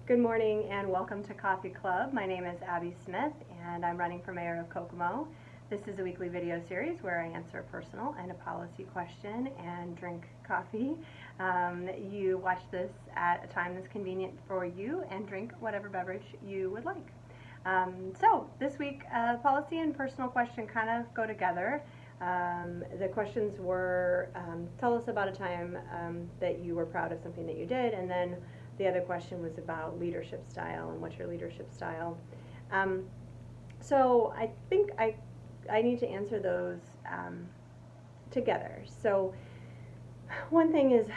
Good morning and welcome to Coffee Club. My name is Abby Smith and I'm running for mayor of Kokomo. This is a weekly video series where I answer a personal and a policy question and drink coffee. You watch this at a time that's convenient for you and drink whatever beverage you would like. So this week, policy and personal question kind of go together. The questions were, tell us about a time that you were proud of something that you did, and then the other question was about leadership style and what's your leadership style. So I think I need to answer those together. So one thing is,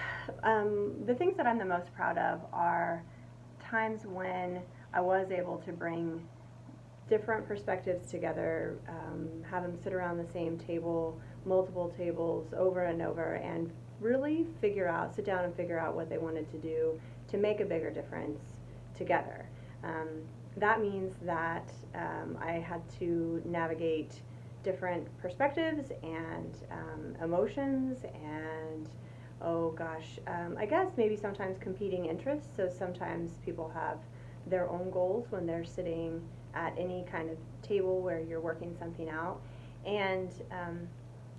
the things that I'm the most proud of are times when I was able to bring different perspectives together, have them sit around the same table, multiple tables, over and over, and really sit down and figure out what they wanted to do to make a bigger difference together. That means that I had to navigate different perspectives and emotions and, I guess maybe sometimes competing interests. So sometimes people have their own goals when they're sitting at any kind of table where you're working something out. And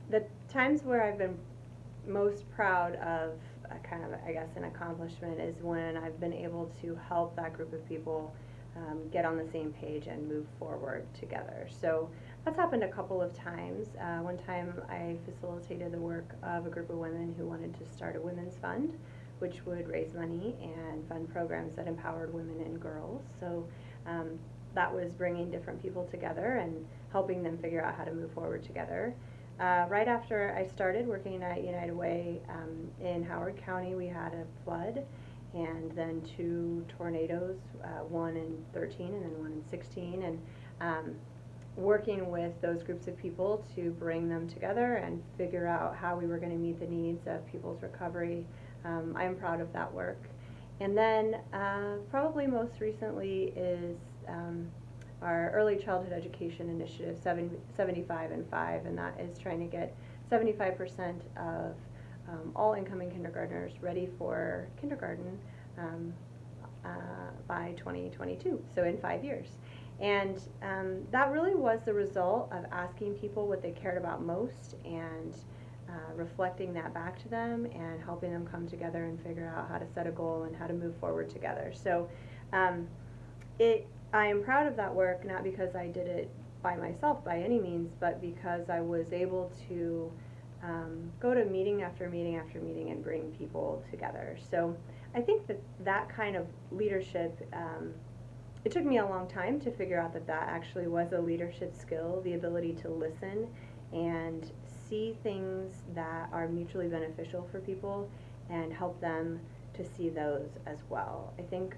the times where I've been most proud of an accomplishment is when I've been able to help that group of people get on the same page and move forward together. So that's happened a couple of times. One time I facilitated the work of a group of women who wanted to start a women's fund, which would raise money and fund programs that empowered women and girls. So that was bringing different people together and helping them figure out how to move forward together. Right after I started working at United Way in Howard County, we had a flood and then two tornadoes, one in 13 and then one in 16, and working with those groups of people to bring them together and figure out how we were going to meet the needs of people's recovery. I'm proud of that work. And then probably most recently is our early childhood education initiative, 75 and 5, and that is trying to get 75% of all incoming kindergartners ready for kindergarten by 2022, so in 5 years. And that really was the result of asking people what they cared about most and reflecting that back to them and helping them come together and figure out how to set a goal and how to move forward together. So I am proud of that work, not because I did it by myself by any means, but because I was able to go to meeting after meeting after meeting and bring people together. So I think that kind of leadership, it took me a long time to figure out that actually was a leadership skill, the ability to listen and see things that are mutually beneficial for people and help them to see those as well. I think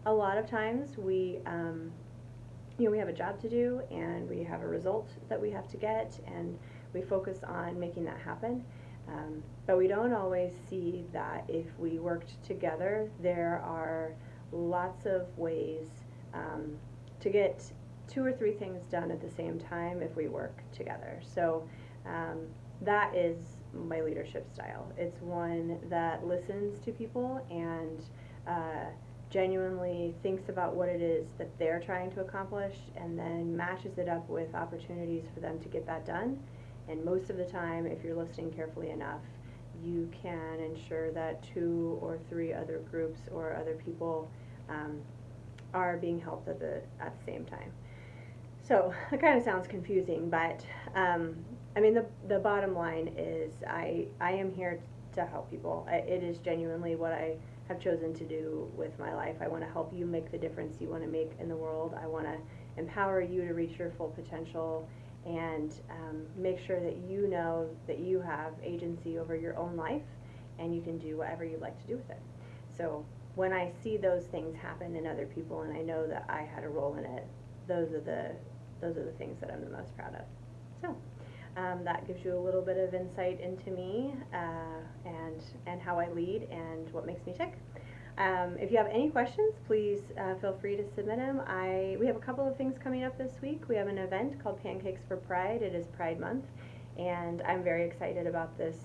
a lot of times we have a job to do and we have a result that we have to get and we focus on making that happen. But we don't always see that if we worked together, there are lots of ways to get 2 or 3 things done at the same time if we work together. So that is my leadership style. It's one that listens to people and genuinely thinks about what it is that they're trying to accomplish and then matches it up with opportunities for them to get that done. And most of the time, if you're listening carefully enough, you can ensure that 2 or 3 other groups or other people are being helped at the same time. So it kind of sounds confusing, but the bottom line is I am here to help people. It is genuinely what I have chosen to do with my life. I want to help you make the difference you want to make in the world. I want to empower you to reach your full potential and make sure that you know that you have agency over your own life and you can do whatever you'd like to do with it. So when I see those things happen in other people and I know that I had a role in it, those are the things that I'm the most proud of. So that gives you a little bit of insight into me and how I lead and what makes me tick. If you have any questions, please feel free to submit them. We have a couple of things coming up this week. We have an event called Pancakes for Pride. It is Pride Month, and I'm very excited about this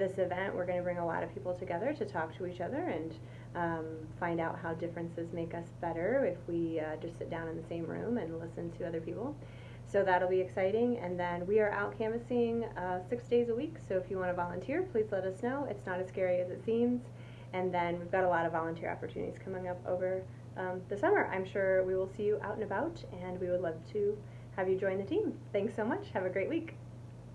event. We're going to bring a lot of people together to talk to each other and find out how differences make us better if we just sit down in the same room and listen to other people. So that'll be exciting. And then we are out canvassing 6 days a week. So if you want to volunteer, please let us know. It's not as scary as it seems. And then we've got a lot of volunteer opportunities coming up over the summer. I'm sure we will see you out and about, and we would love to have you join the team. Thanks so much. Have a great week.